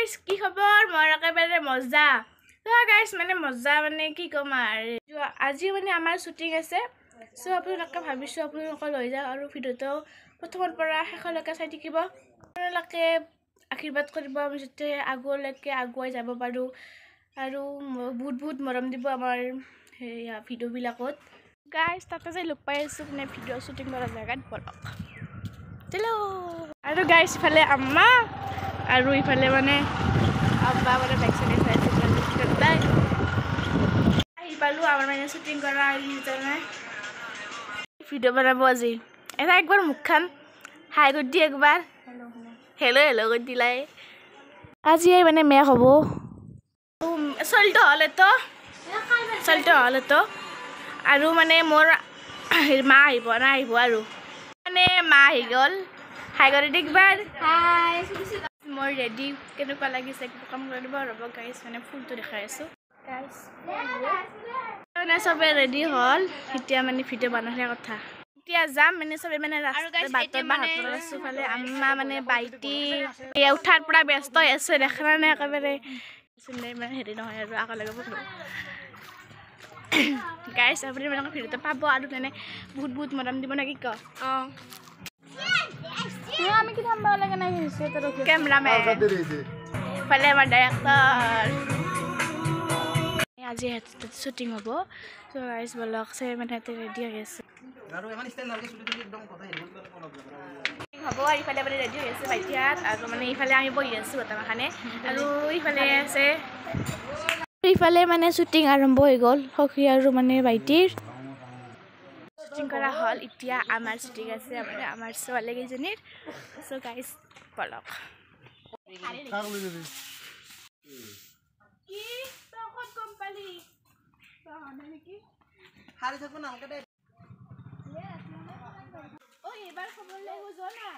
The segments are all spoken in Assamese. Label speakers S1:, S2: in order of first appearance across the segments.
S1: গাইস কি খবৰ মোৰ একেবাৰে মজা গাইস মানে মজা মানে কি কম আৰু আজি মানে আমাৰ শুটিং আছে সো আপোনালোকে ভাবিছো আপোনালোকে লৈ যাওক আৰু ভিডিওটো প্ৰথমৰ পৰা শেষলৈকে চাই থাকিব আপোনালোকে আশীৰ্বাদ কৰিব যাতে আগলৈকে আগুৱাই যাব পাৰো আৰু বহুত মৰম দিব আমাৰ হেয়া ভিডিও বিলাকত গাইস তাতে যে লুক পাই আছো মানে ভিডিও শুটিং কৰা জায়গাত বলক চলো আৰু গাইস ইফালে আম্মা আৰু ইফালে মানে আব্বা মানে ভ্যাকসিনে চাইছে তাই আহি পালো আমাৰ মানে শুটিং কৰা আহিছে ভিডিও বনাব আজি এটা একবাৰ মুখখান হাই কৰি দি একবাৰ হেল্ল কৰি দিলাই আজি মানে মেক হ'ব চলটো হলেতো আৰু মানে মোৰ মা আহিব না আহিব আৰু মানে মা আহি গ'ল হাই কৰি দি একবাৰ হাই মই ৰেডি কেনেকুৱা লাগিছে কাম কৰিব ৰ'ব গাইছ মানে ফুলটো দেখাই আছো গাইছ মানে সবে ৰেডি হ'ল এতিয়া মানে ভিডিও বনাৰ কথা এতিয়া যাম মানে সবে মানে ৰাস্তাত বাটত বাহাতৰ আছো ফালে আম্মা মানে বাইটি উঠাৰ পৰা ব্যস্ত আছে দেখা নাই একেবাৰে মানে হেৰি নহয় আৰু আগলৈকে বলো গাইছ আপুনি মানে ভিডিওটো পাব আৰু মানে বহুত মৰম দিব নেকি ক আমি কি থাম্বা লাগে নাই হৈছে তো ক্যামেরাম্যান ফালে আমাৰ ডাইৰেক্টৰ আজি হেতে শুটিং হ'ব সো গাইস বলক সে মানে ৰেডি হৈ আছে আৰু এখন ষ্টাইল নালকে শুটিং একদম কথা হেৰি হ'ব আৰু ইফালে মানে ৰেডি হৈ আছে বাইটিয়াত আৰু মানে ইফালে আমি বহি আছো বৰ্তমানে আৰু ইফালে আছে ইফালে মানে শুটিং আৰম্ভ হৈ গ'ল সখী আৰু মানে বাইটিৰ শুটিং কৰা হল এতিয়া আমাৰ শুটিং আছে মানে আমাৰ ছোৱালী কেইজনীৰ সো গাইস বলক কি তখন কোম্পানি তাহলে কি হারি থাকো না আমাকে দে ও এবার খবর লই বুঝো না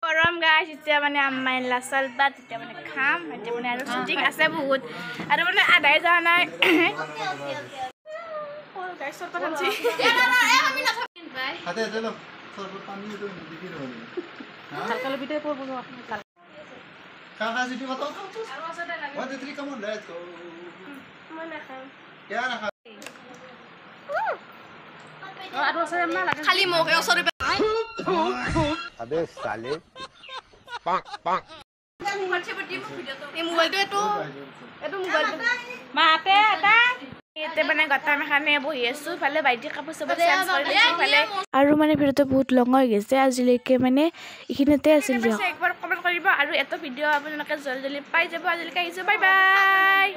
S1: গৰম গাইছ এতিয়া মানে আম্মাই লাচাল বাত এতিয়া মানে খাম এতিয়া মানে আৰু শুটিং আছে বহুত আৰু মানে আধাই যোৱা নাই গাইছৰ কথা আছে হাতে চলো সরবত পানি তো দিবি না কালকালে বিতে পড়ব না কাকা জিটি কত আর ওসাটা লাগে ওই তেরি কেমন রে তো মনে খাও क्या रखा আর ওসাটা না লাগে খালি মুখে ওসরে अबे साले पाक पाक এই মোবাইলটো এটো মোবাইলটো মাতে এটা এতে মানে গটা মেখানে বহি আছো ফালে বাইটি কাপোৰ সব চেঞ্জ কৰি লৈছো ফালে আৰু মানে ভিডিওটো বহুত লং হৈ গৈছে আজিলৈকে মানে ইখিনতে আছিল দিও একবাৰ কমেন্ট কৰিব আৰু এটো ভিডিও আপোনালোকে জলদি পাই যাব আজিলৈকে আহিছো বাই বাই